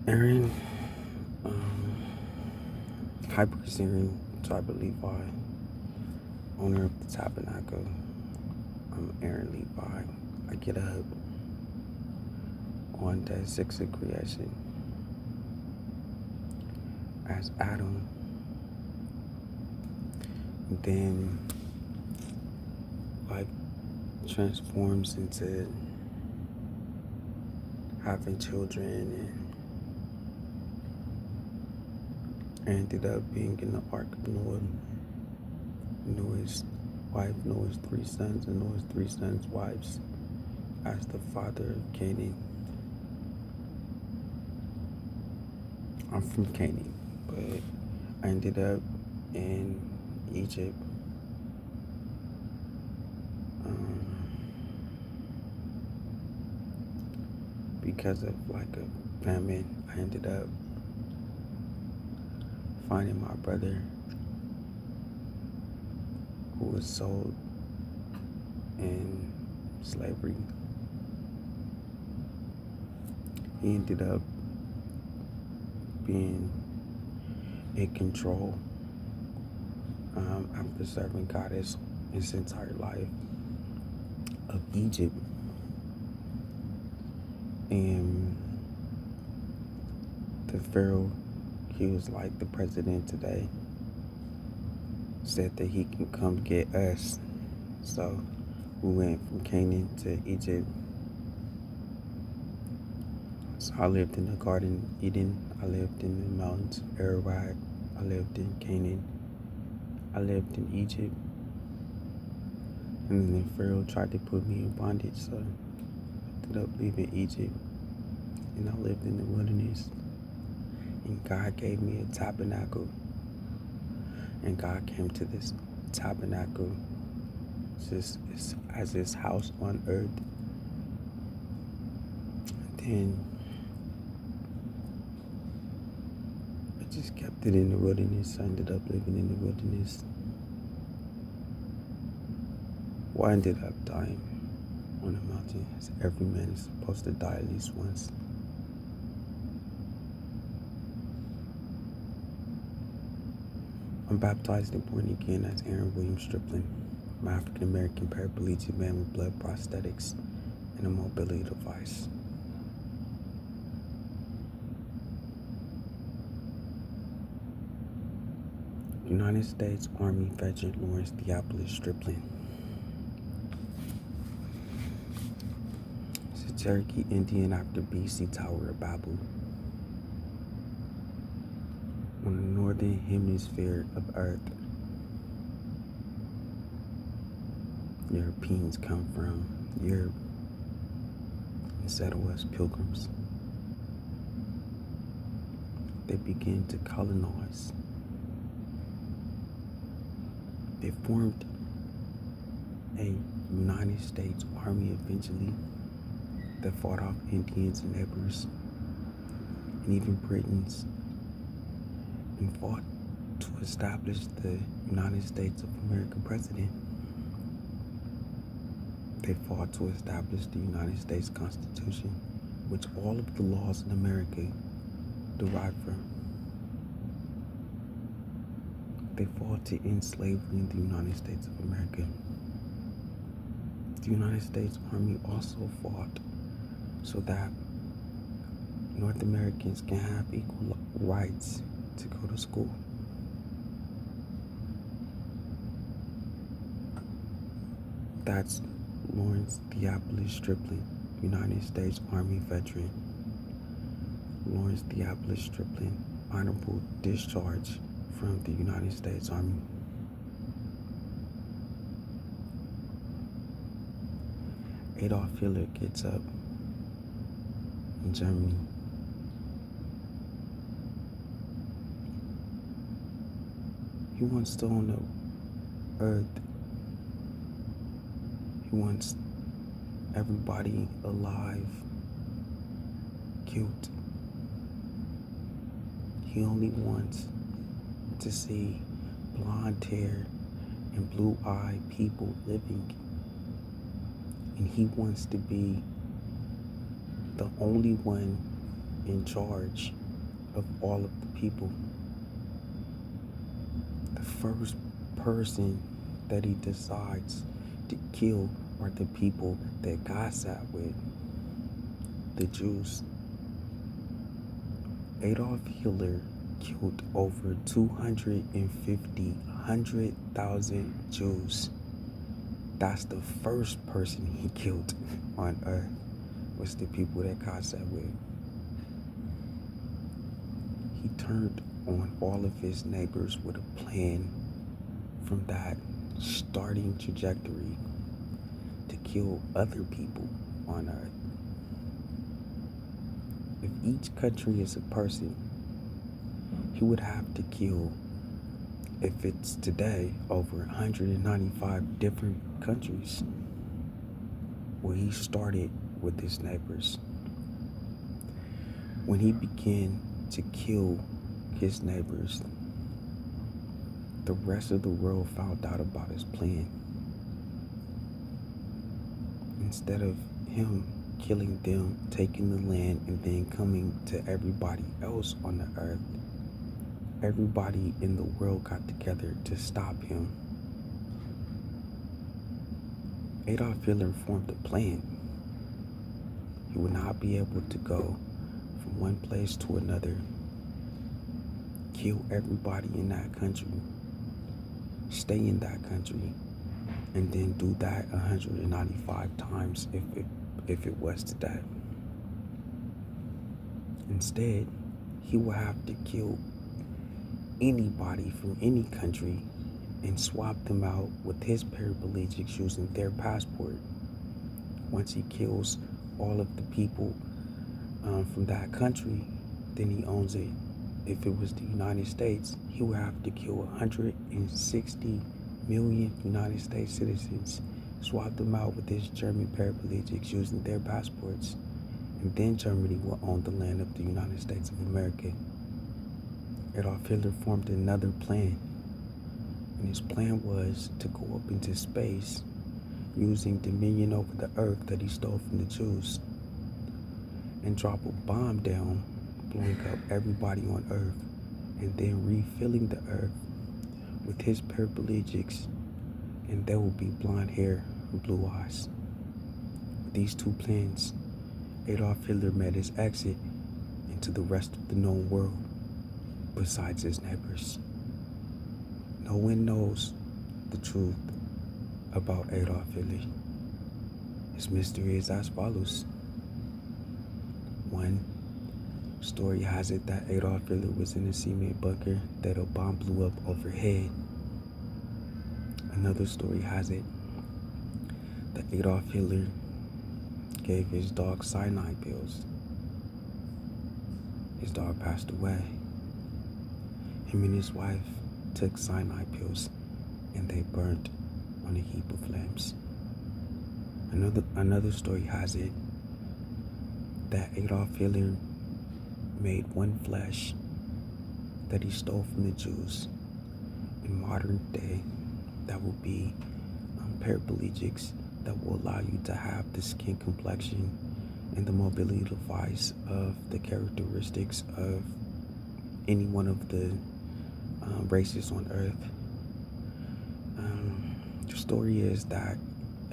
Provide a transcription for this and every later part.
Aaren, um, High Priest Aaren, tribe of Levi, owner of the tabernacle. I'm Aaren Levi. I get up on day 6 of creation as Adam, and then life transforms into having children, and ended up being in the Ark of Noah. Noah's wife, Noah's 3 sons, and Noah's 3 sons' wives as the father of Canaan. I'm from Canaan, but I ended up in Egypt. Because of like a famine, I ended up finding my brother who was sold in slavery. He ended up being in control after serving God his entire life of Egypt. And the Pharaoh, he was like the president today, said that he can come get us. So we went from Canaan to Egypt. So I lived in the Garden of Eden. I lived in the mountains of arrowhead. I lived in Canaan. I lived in Egypt. And then Pharaoh tried to put me in bondage, so I ended up leaving Egypt. And I lived in the wilderness. And God gave me a tabernacle. And God came to this tabernacle just as his house on earth. And then I just kept it in the wilderness. I ended up living in the wilderness. Well, I ended up dying on a mountain, as every man is supposed to die at least once. I'm baptized and born again as Aaren Williams Striplin. I'm an African-American paraplegic man with blood prosthetics and a mobility device. United States Army veteran Lawrence Striplin. He's a Cherokee Indian after BC Tower of Babel. On the northern hemisphere of Earth, Europeans come from Europe and settle as pilgrims. They begin to colonize. They formed a United States Army eventually that fought off Indians and neighbors, and even Britons, and fought to establish the United States of America president. They fought to establish the United States Constitution, which all of the laws in America derive from. They fought to end slavery in the United States of America. The United States Army also fought so that North Americans can have equal rights to go to school. That's Lawrence Striplin, United States Army veteran. Lawrence Striplin, honorable discharge from the United States Army. Adolf Hitler gets up in Germany. He wants to own the earth. He wants everybody alive killed. He only wants to see blonde hair and blue-eyed people living. And he wants to be the only one in charge of all of the people. The first person that he decides to kill are the people that God sat with, the Jews. Adolf Hitler killed over 100,000 Jews. That's the first person he killed on earth, was the people that God sat with. He turned on all of his neighbors with a plan from that starting trajectory to kill other people on earth. If each country is a person, he would have to kill, if it's today, over 195 different countries. Well, he started with his neighbors. When he began to kill his neighbors, the rest of the world found out about his plan. Instead of him killing them, taking the land, and then coming to everybody else on the earth, everybody in the world got together to stop him. Adolf Hitler formed a plan. He would not be able to go from one place to another, kill everybody in that country, stay in that country, and then do that 195 times if it was today. Instead, he would have to kill anybody from any country and swap them out with his paraplegics using their passport. Once he kills all of the people from that country, then he owns it. If it was the United States, he would have to kill 160 million United States citizens, swap them out with his German paraplegics using their passports, and then Germany will own the land of the United States of America. Adolf Hitler formed another plan, and his plan was to go up into space using dominion over the earth that he stole from the Jews, and drop a bomb down, blowing up everybody on earth, and then refilling the earth with his paraplegics, and there will be blonde hair and blue eyes. With these two plans, Adolf Hitler made his exit into the rest of the known world, besides his neighbors. No one knows the truth about Adolf Hitler. His mystery is as follows. One story has it that Adolf Hitler was in a cement bunker that a bomb blew up overhead. Another story has it that Adolf Hitler gave his dog cyanide pills. His dog passed away. Him and his wife took cyanide pills and they burnt on a heap of flames. Another story has it that Adolf Hitler made one flesh that he stole from the Jews. In modern day, that will be paraplegics that will allow you to have the skin complexion and the mobility device of the characteristics of any one of the races on earth. The story is that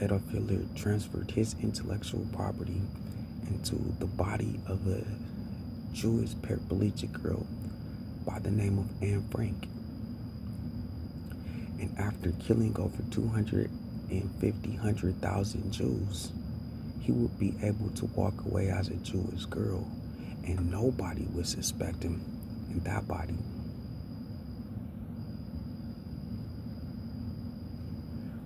Adolf Hitler transferred his intellectual property into the body of a Jewish paraplegic girl by the name of Anne Frank. And after killing over 100,000 Jews, he would be able to walk away as a Jewish girl, and nobody would suspect him in that body.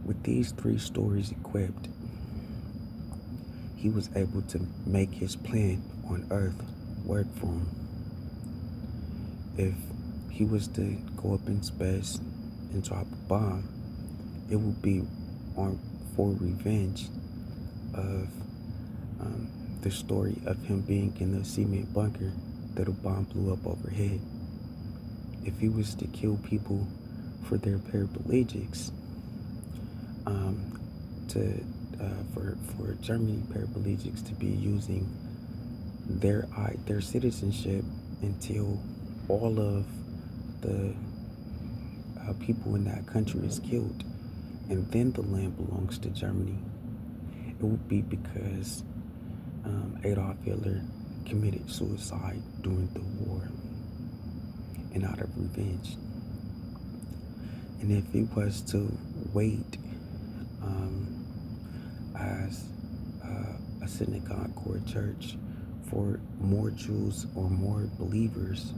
With these three stories equipped, he was able to make his plan on Earth work for him. If he was to go up in space and drop a bomb, it would be for revenge of the story of him being in the cement bunker that a bomb blew up overhead. If he was to kill people for their paraplegics, for Germany Paraplegics to be using their citizenship until all of the people in that country is killed, and then the land belongs to Germany. It would be because Adolf Hitler committed suicide during the war and out of revenge. And if he was to wait as a synagogue or a church for more Jews or more believers,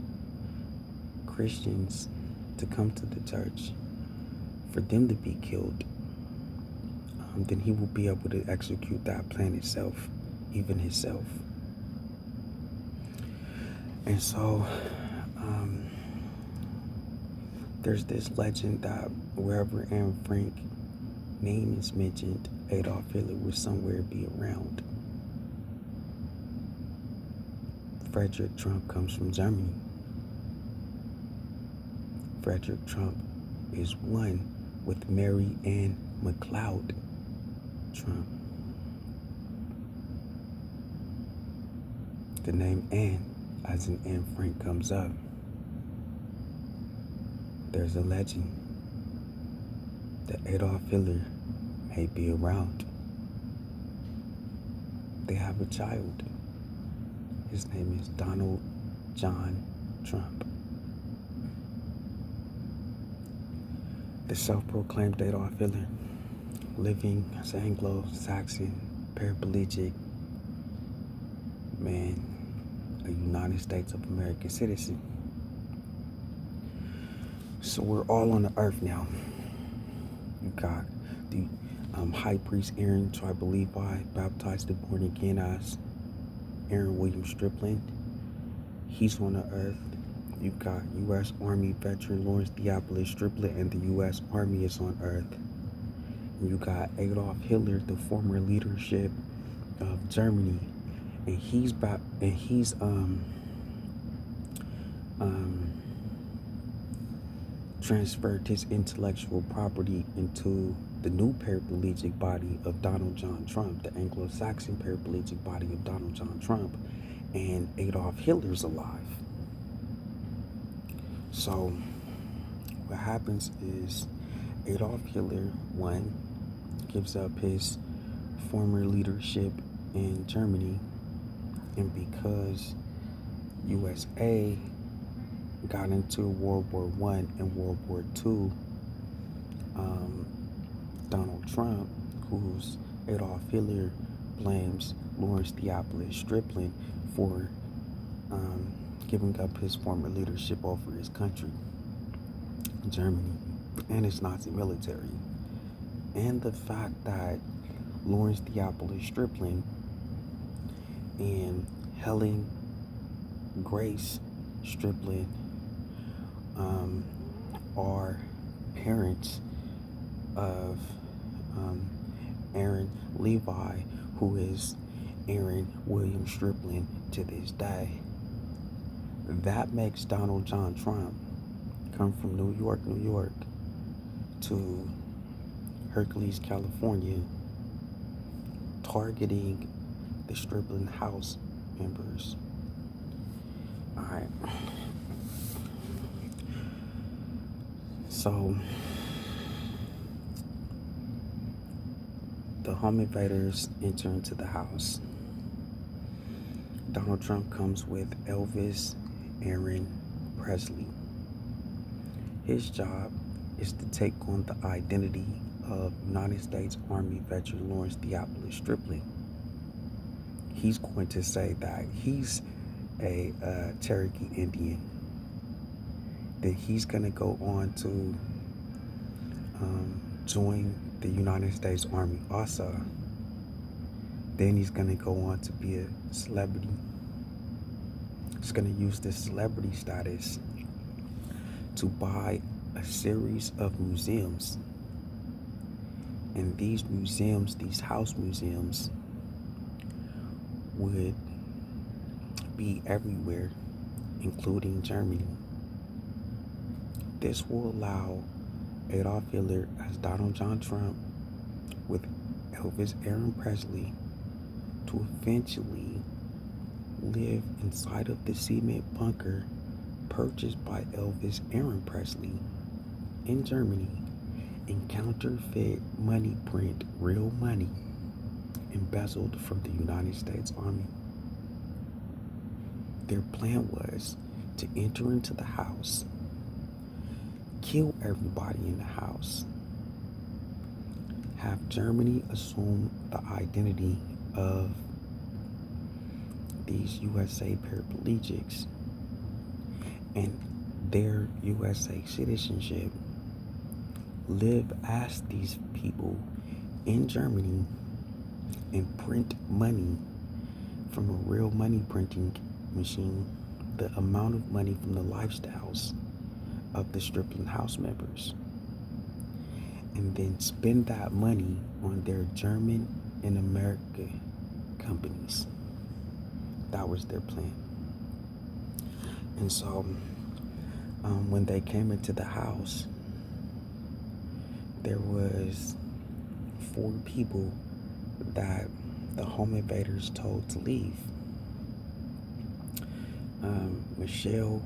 Christians, to come to the church, for them to be killed, then he will be able to execute that plan itself, even himself. And so there's this legend that wherever Anne Frank's name is mentioned, Adolf Hitler will somewhere be around. Frederick Trump comes from Germany. Frederick Trump is one with Mary Ann McLeod Trump. The name Anne, as in Anne Frank, comes up. There's a legend that Adolf Hitler may be around. They have a child. His name is Donald John Trump. The self-proclaimed Adolf Hitler, living as an Anglo-Saxon paraplegic man, a United States of America citizen. So we're all on the earth now. You got the high priest Aaren, tribe of Levi, baptized and born again as Aaren Williams Striplin. He's on the earth. You've got U.S. Army veteran Lawrence Theophilus Striplin, and the U.S. Army is on earth. And you got Adolf Hitler, the former leadership of Germany, and he's transferred his intellectual property into the new paraplegic body of Donald John Trump, the Anglo-Saxon paraplegic body of Donald John Trump, and Adolf Hitler's alive. So what happens is Adolf Hitler, one, gives up his former leadership in Germany, and because USA got into World War I and World War II, Donald Trump, who's Adolf Hitler, blames Lawrence Theophilus Striplin for giving up his former leadership over his country, Germany, and its Nazi military. And the fact that Lawrence Theophilus Striplin and Helen Grace Striplin are parents of Aaren Levi, who is Aaren Williams Striplin to this day. That makes Donald John Trump come from New York, to Hercules, California, targeting the Striplin House members. All right. So the home invaders enter into the house. Donald Trump comes with Elvis Presley. His job is to take on the identity of United States Army veteran Lawrence Theophilus Striplin. He's going to say that he's a Cherokee Indian. Then he's going to go on to join the United States Army also. Then he's going to go on to be a celebrity. He's going to use this celebrity status to buy a series of museums. And these museums, these house museums, would be everywhere, including Germany. This will allow Adolf Hitler as Donald John Trump with Elvis Presley to eventually live inside of the cement bunker purchased by Elvis Aaren Presley in Germany and counterfeit money print real money embezzled from the United States Army. Their plan was to enter into the house, kill everybody in the house, have Germany assume the identity of these USA paraplegics and their USA citizenship, live as these people in Germany and print money from a real money printing machine, the amount of money from the lifestyles of the Striplin house members, and then spend that money on their German and American companies. That was their plan. And so when they came into the house, there was 4 people that the home invaders told to leave. Michelle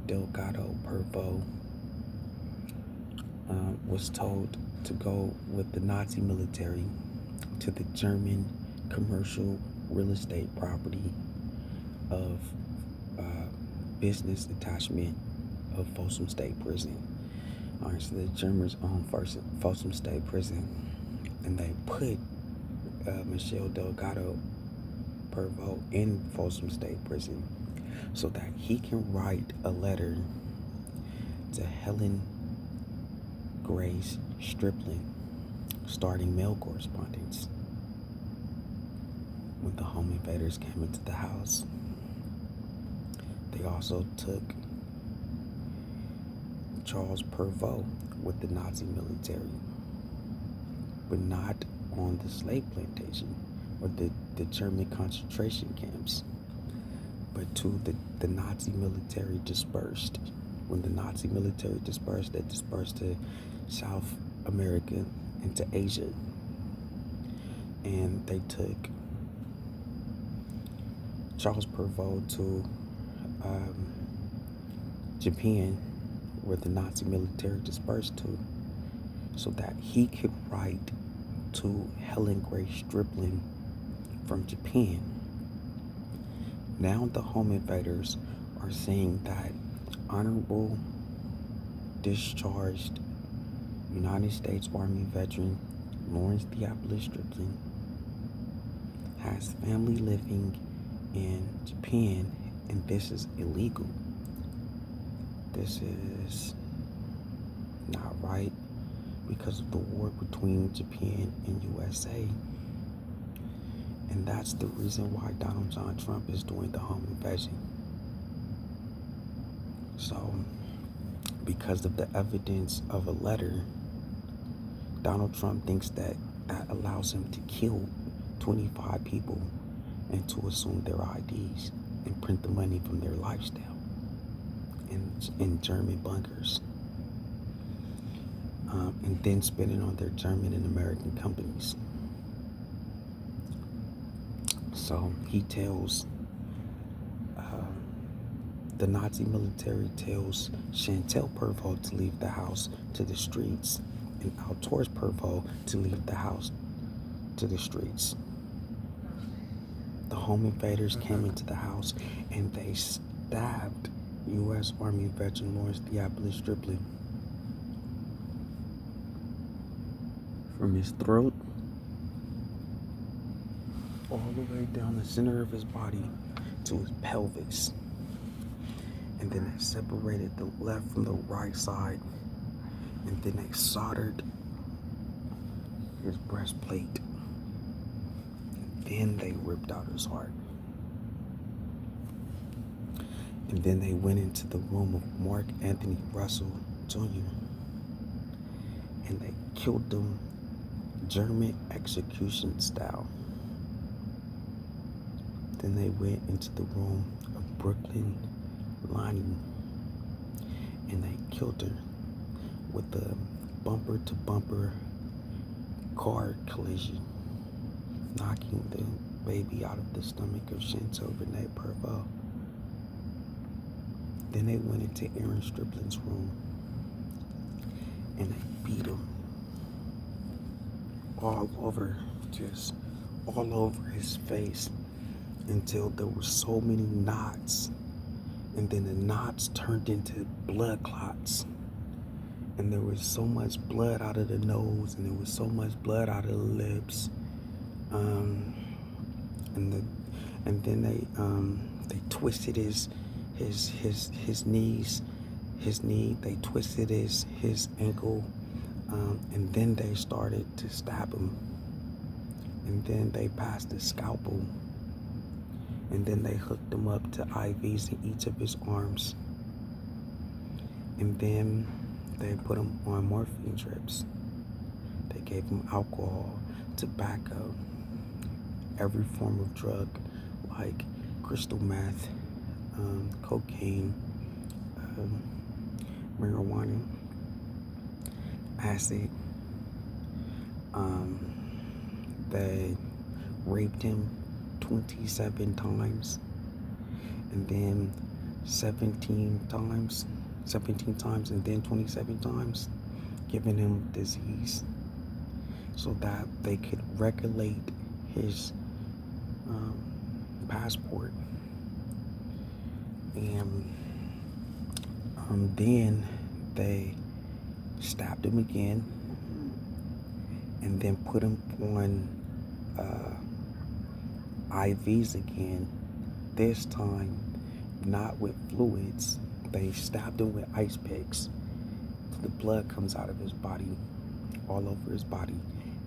Delgado Pervoe was told to go with the Nazi military to the German commercial real estate property of business attachment of Folsom State Prison. Alright, so the Germans own Folsom State Prison, and they put Michelle Delgado Pervoe in Folsom State Prison so that he can write a letter to Helen Grace Striplin, starting mail correspondence. When the home invaders came into the house, they also took Charles Pervoe with the Nazi military, but not on the slave plantation or the German concentration camps, but to the Nazi military dispersed. When the Nazi military dispersed, they dispersed to South America and to Asia. And they took Charles Pervoe to Japan, where the Nazi military dispersed to, so that he could write to Helen Grace Striplin from Japan. Now the home invaders are saying that honorable discharged United States Army veteran Lawrence Theophilus Striplin has family living in Japan, and this is illegal. This is not right because of the war between Japan and USA. And that's the reason why Donald John Trump is doing the home invasion. So, because of the evidence of a letter, Donald Trump thinks that allows him to kill 25 people and to assume their IDs and print the money from their lifestyle in German bunkers, and then spend it on their German and American companies. So he tells the Nazi military tells Shantell Pervoe to leave the house to the streets, and Altor's Pervoe to leave the house to the streets. The home invaders came into the house and they stabbed U.S. Army veteran Lawrence Theophilus Striplin from his throat all the way down the center of his body to his pelvis. And then they separated the left from the right side, and then they soldered his breastplate. And then they ripped out his heart. And then they went into the room of Mark Anthony Russell Jr. and they killed him German execution style. Then they went into the room of Brooklyn Lunnie and they killed her with a bumper-to-bumper car collision, knocking baby out of the stomach of Shantell Pervoe. Then they went into Aaren Striplin's room and they beat him all over, just all over his face until there were so many knots, and then the knots turned into blood clots, and there was so much blood out of the nose, and there was so much blood out of the lips, and then they twisted his knee, they twisted his ankle, and then they started to stab him, and then they passed a scalpel, and then they hooked him up to IVs in each of his arms, and then they put him on morphine drips. They gave him alcohol, tobacco, every form of drug like crystal meth, cocaine, marijuana, acid. They raped him 27 times, and then 17 times, and then 27 times, giving him disease so that they could regulate his passport. And then they stabbed him again, and then put him on IVs again. This time, not with fluids. They stabbed him with ice picks. The blood comes out of his body, all over his body.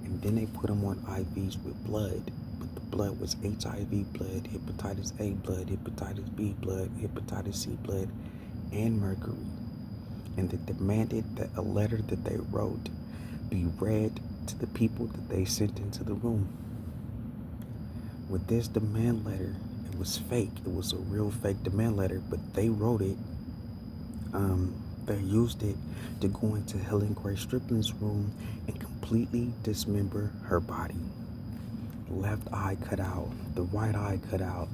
And then they put him on IVs with blood. But the blood was HIV blood, hepatitis A blood, hepatitis B blood, hepatitis C blood, and mercury. And they demanded that a letter that they wrote be read to the people that they sent into the room. With this demand letter, it was fake. It was a real fake demand letter, but they wrote it. They used it to go into Helen Grace Striplin's room and completely dismember her body. Left eye cut out, the right eye cut out,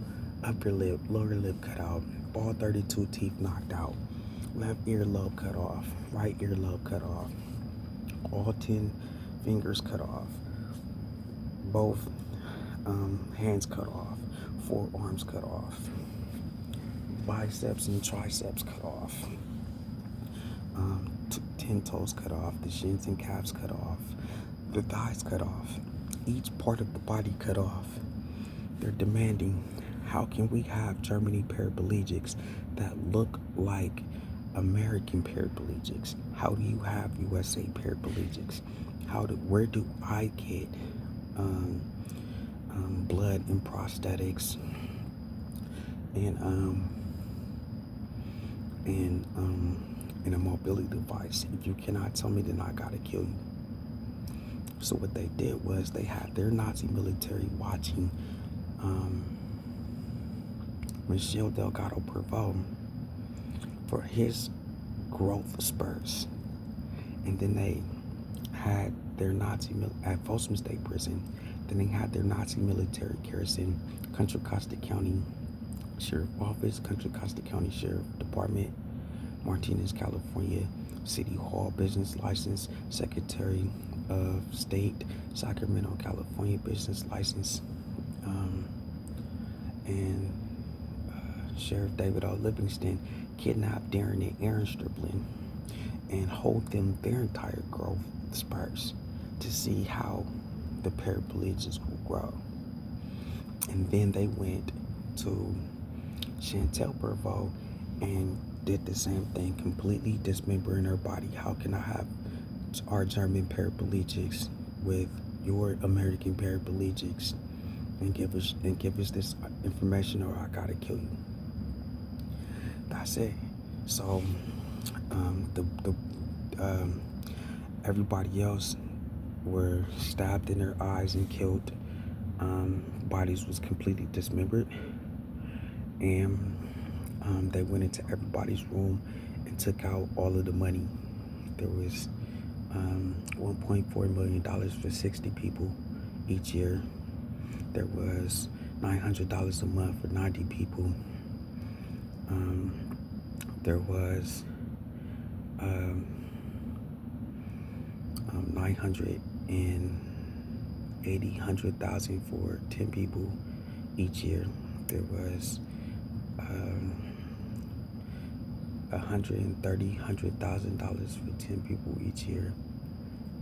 upper lip, lower lip cut out, all 32 teeth knocked out, left earlobe cut off, right earlobe cut off, all 10 fingers cut off, both hands cut off, forearms cut off, biceps and triceps cut off, 10 toes cut off, the shins and calves cut off, the thighs cut off, each part of the body cut off. They're demanding, how can we have Germany Paraplegics that look like American Paraplegics? How do you have USA Paraplegics? Where do I get blood and prosthetics and a mobility device? If you cannot tell me, then I gotta kill you. So what they did was they had their Nazi military watching Michel Delgado Pervoe for his growth spurts, and then they had their at Folsom State Prison. Then they had their Nazi military garrison, Contra Costa County Sheriff Office, Contra Costa County Sheriff Department, Martinez, California, City Hall business license, Secretary of State, Sacramento, California business license, and Sheriff David O. Livingston kidnapped Darren and Aaren Striplin and hold them their entire growth spurts to see how the paraplegics will grow. And then they went to Shantell Pervoe and did the same thing, completely dismembering her body. How can I have our German paraplegics with your American paraplegics, and give us this information, or I gotta kill you? That's it. So everybody else were stabbed in their eyes and killed. Bodies was completely dismembered, and they went into everybody's room and took out all of the money. There was $1.4 million for 60 people each year. There was $900 a month for 90 people. There was 100,000 for 10 people each year. There was $100,000 for 10 people each year.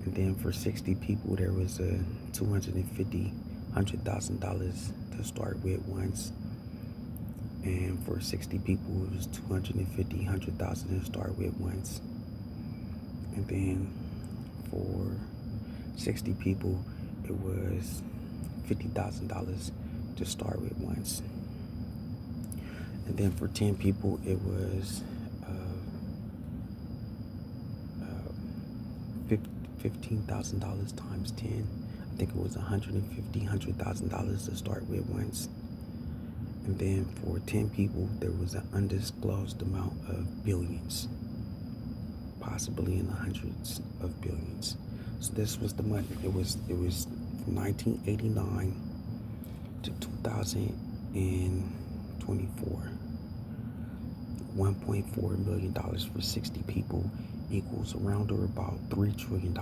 And then for 60 people, there was a $100,000 to start with once. And for 60 people, it was $100,000 to start with once. And then for 60 people, it was $50,000 to start with once. And then for 10 people, it was $15,000 times 10. I think it was $100,000 to start with once. And then for 10 people, there was an undisclosed amount of billions, possibly in the hundreds of billions. So this was the money. It was from 1989 to 2024. $1.4 million for 60 people equals around or about $3 trillion.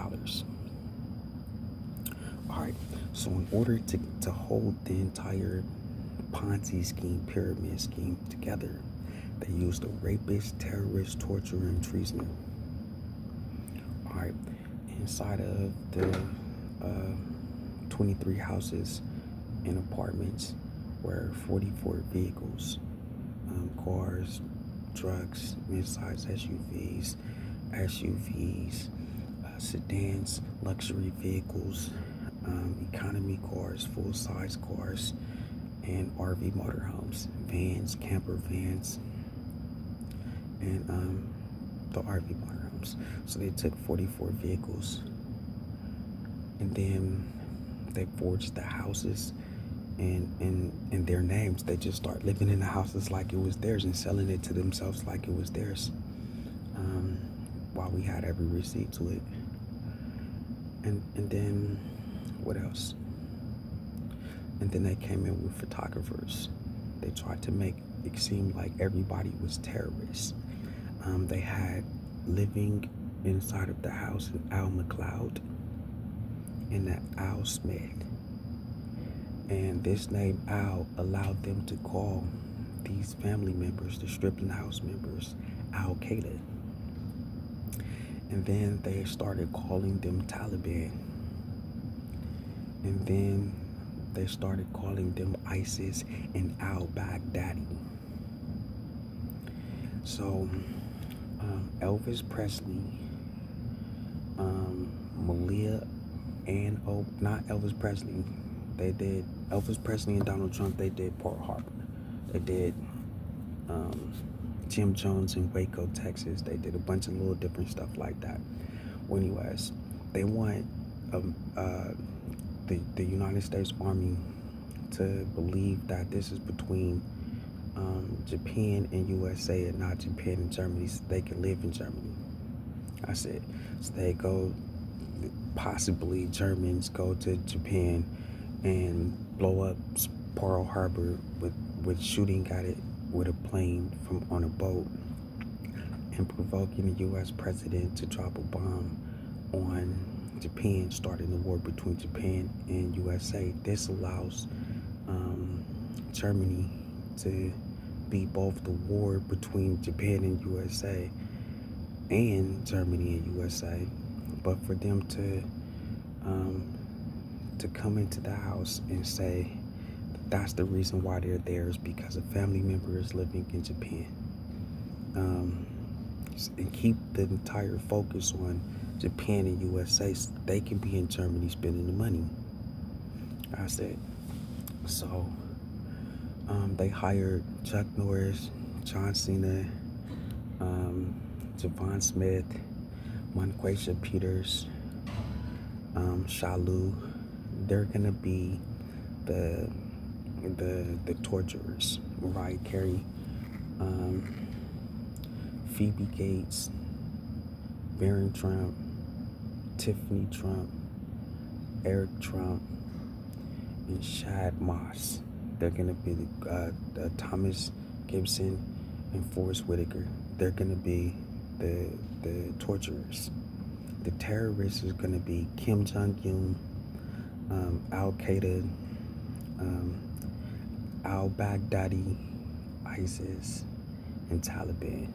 All right, so in order to hold the entire Ponzi scheme, pyramid scheme together, they used a rapist, terrorist, torturer, and treason. All right, inside of the 23 houses and apartments were 44 vehicles, cars, trucks, mid-size SUVs, sedans, luxury vehicles, economy cars, full-size cars, and RV motorhomes, vans, camper vans, and the RV motorhomes. So they took 44 vehicles, and then they forged the houses and their names. They just start living in the houses like it was theirs and selling it to themselves like it was theirs, while we had every receipt to it. And then what else? And then they came in with photographers. They tried to make it seem like everybody was terrorists. They had living inside of the house an Al McLeod and an Al Smith. And this name Al allowed them to call these family members, the Striplin house members, Al Qaeda. And then they started calling them Taliban. And then they started calling them ISIS and al-Baghdadi. So Elvis Presley, Malia, and not Elvis Presley. They did Elvis Presley and Donald Trump. They did Pearl Harbor. They did Jim Jones in Waco, Texas. They did a bunch of little different stuff like that. Well, anyways, they want the United States Army to believe that this is between Japan and USA and not Japan and Germany, so they can live in Germany. I said, so they go, possibly Germans go to Japan and blow up Pearl Harbor with shooting at it with a plane from on a boat and provoking the U.S. president to drop a bomb on Japan, starting the war between Japan and USA. This allows Germany to be both the war between Japan and USA and Germany and USA, but for them to come into the house and say that's the reason why they're there is because a family member is living in Japan, and keep the entire focus on Japan and USA so they can be in Germany spending the money. I said, so they hired Chuck Norris, John Cina, Javon Smith, Monquesha Peters, Shalu. They're gonna be the torturers. Mariah Carey, Pheobe Gates, Barron Trump, Tiffany Trump, Eric Trump, and Shad Moss. They're going to be Thomas Gibson and Forrest Whitaker. They're going to be the torturers. The terrorists is going to be Kim Jong-un, Al-Qaeda, al-Baghdadi, ISIS, and Taliban.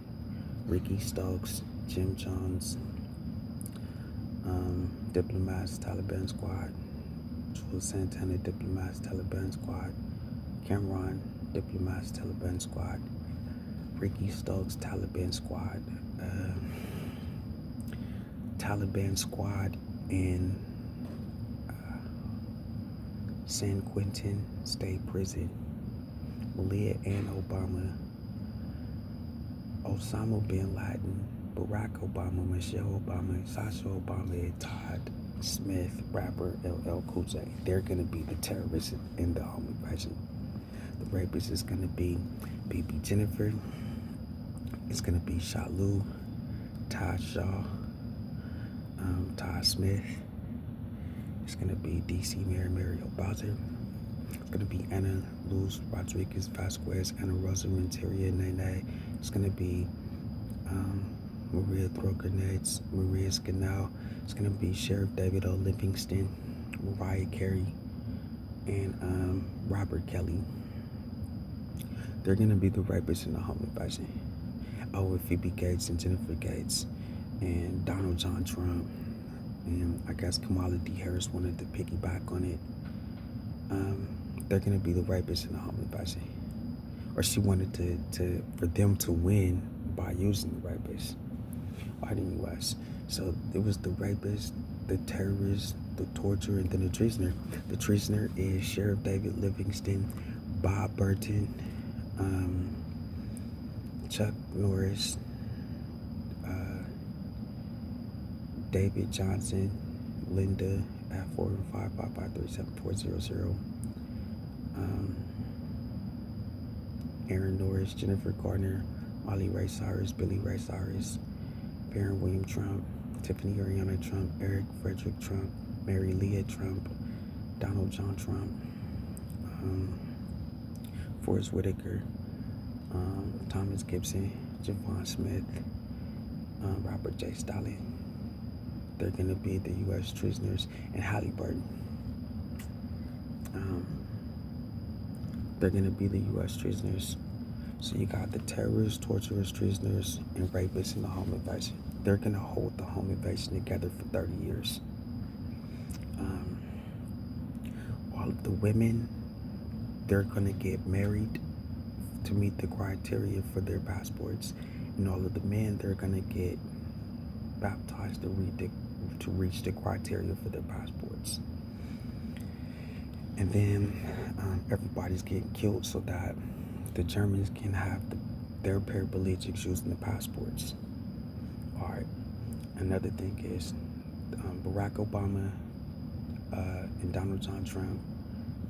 Ricky Stokes, Jim Jones, Diplomats, Taliban Squad, Jules Santana, Diplomats, Taliban Squad, Cameron, Diplomats, Taliban Squad, Ricky Stokes, Taliban Squad, Taliban Squad in San Quentin State Prison, Malia Obama, Osama bin Laden, Barack Obama, Michelle Obama, Sasha Obama, and Todd Smith, rapper LL Cool J. They're going to be the terrorists in the home invasion. The rapist is going to be Baby Jennifer. It's going to be Shalu, Todd Shaw, Todd Smith. It's going to be DC Mayor Mario Bowser. It's going to be Anna Luz Rodriguez Vasquez, Anna Rosa Renteria Nene. It's going to be Maria Throw Grenades, Maria Scanal. It's going to be Sheriff David O. Livingston, Mariah Carey, and Robert Kelly. They're going to be the rapists in the home invasion. Oh, with Pheobe Gates and Jennifer Gates and Donald John Trump. And I guess Kamala Harris wanted to piggyback on it. They're going to be the rapists in the home invasion. Or she wanted to for them to win by using the rapists. But anyways, so it was the rapist, the terrorist, the torturer, and then the treasoner. The treasoner is Sheriff David Livingston, Bob Burton, Chuck Norris, David Johnson, Linda at 415-553-7400, Aaron Norris, Jennifer Gardner, Molly Ray Cyrus, Billy Ray Cyrus, Barron William Trump, Tiffany Ariana Trump, Eric Frederick Trump, Mary Leah Trump, Donald John Trump, Forrest Whitaker, Thomas Gibson, Javon Smith, Robert J. Stalin. They're going to be the U.S. prisoners, and Halliburton. They're going to be the U.S. prisoners. So you got the terrorists, torturers, prisoners, and rapists in the home invasion. They're going to hold the home invasion together for 30 years. All of the women, they're going to get married to meet the criteria for their passports. And all of the men, they're going to get baptized to reach the criteria for their passports. And then everybody's getting killed so that the Germans can have their paraplegics using the passports. All right. Another thing is Barack Obama and Donald John Trump,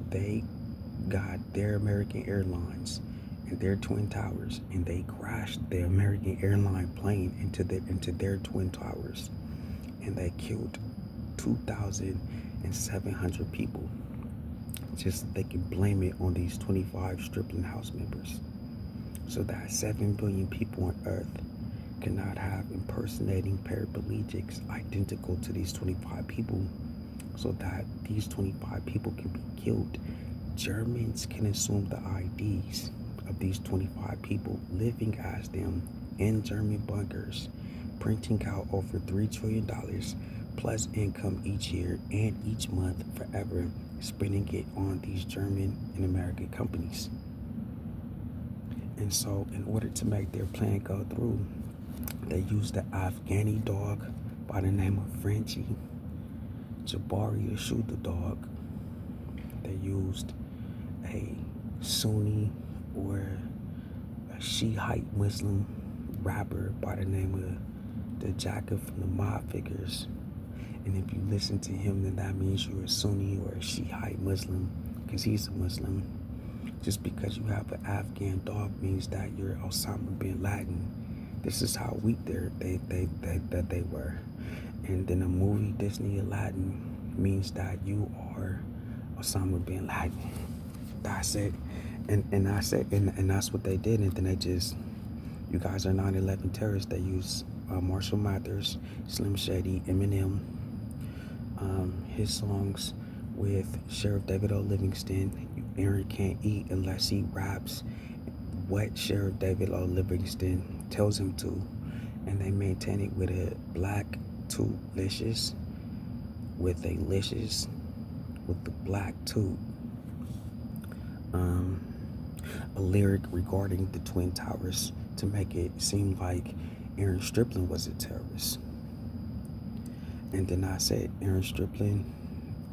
they got their American Airlines and their Twin Towers, and they crashed the American airline plane into their Twin Towers, and they killed 2,700 people. Just so they can blame it on these 25 Striplin House members. So that 7 billion people on Earth cannot have impersonating paraplegics identical to these 25 people, so that these 25 people can be killed. Germans can assume the IDs of these 25 people living as them in German bunkers, printing out over $3 trillion plus income each year and each month forever, spending it on these German and American companies. And so in order to make their plan go through, they used the Afghani dog by the name of Frenchie, Jabari to shoot the dog. They used a Sunni or a Shiite Muslim rapper by the name of the Jacket from the Mob Figures. And if you listen to him, then that means you're a Sunni or a Shiite Muslim, because he's a Muslim. Just because you have an Afghan dog means that you're Osama bin Laden. This is how weak that they were. And then a movie, Disney Aladdin, means that you are Osama bin Laden. I said, and I said, and that's what they did. And then they just, you guys are 9/11 terrorists. They use Marshall Mathers, Slim Shady, Eminem, his songs with Sheriff David O. Livingston. Aaren can't eat unless he raps what Sheriff David O. Livingston tells him to, and they maintain it with a black tube licious, with a licious, with the black tube. A lyric regarding the Twin Towers to make it seem like Aaren Striplin was a terrorist. And then I said Aaren Striplin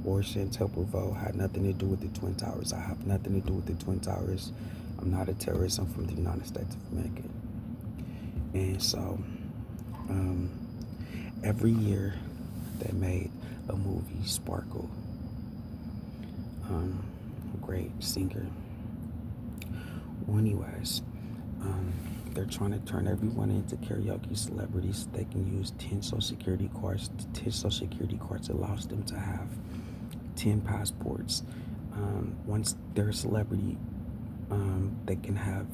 or Shantell Pervoe had nothing to do with the Twin Towers. I have nothing to do with the Twin Towers. I'm not a terrorist. I'm from the United States of America. And so every year they made a movie, Sparkle, a great singer. Well, anyways, they're trying to turn everyone into karaoke celebrities. They can use 10 social security cards. 10 social security cards allows them to have 10 passports. Once they're a celebrity, they can have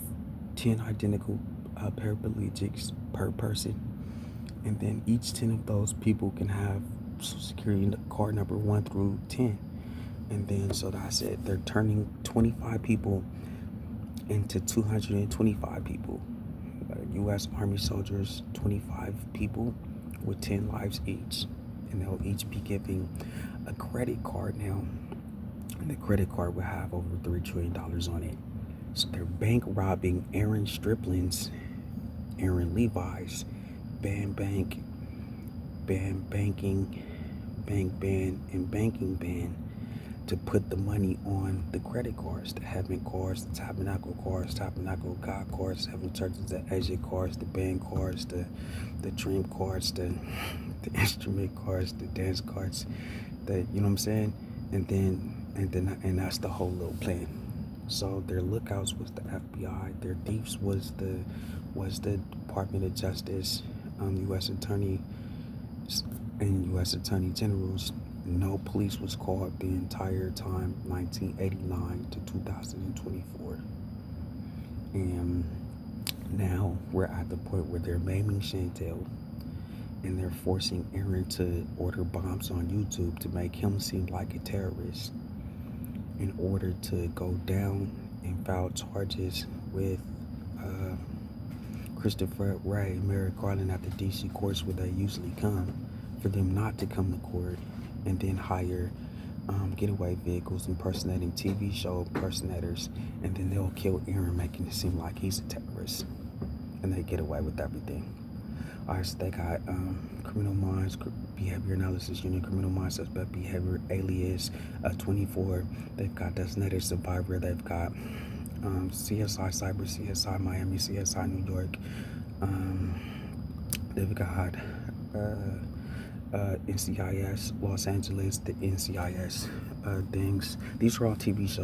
10 identical paraplegics per person. And then each 10 of those people can have social security card number 1 through 10. And then, so that's it. They're turning 25 people into 225 people. U.S. Army soldiers, 25 people with 10 lives each. And they'll each be giving a credit card now. And the credit card will have over $3 trillion on it. So they're bank robbing Aaren Striplin's, Aaren Levi's, banking, and banking ban to put the money on the credit cards, the heaven cards, the tabernacle God cards, heaven churches, the Asia cards, the band cards, the dream cards, the instrument cards, the dance cards, the, you know what I'm saying? And that's the whole little plan. So their lookouts was the FBI, their thieves was the Department of Justice, U.S. Attorney and U.S. Attorney Generals. No police was called the entire time, 1989 to 2024. And now we're at the point where they're maiming Shantell, and they're forcing Aaren to order bombs on YouTube to make him seem like a terrorist in order to go down and file charges with Christopher Wray, Merrick Garland at the D.C. courts where they usually come, for them not to come to court, and then hire getaway vehicles impersonating TV show impersonators, and then they'll kill Aaren, making it seem like he's a terrorist, and they get away with everything. All right, so they got Criminal Minds, Behavior Analysis Unit, Criminal Minds Suspect Behavior Alias 24. They've got Designated Survivor. They've got CSI Cyber, CSI Miami, CSI New York. They've got NCIS Los Angeles, the NCIS things. These are all TV shows.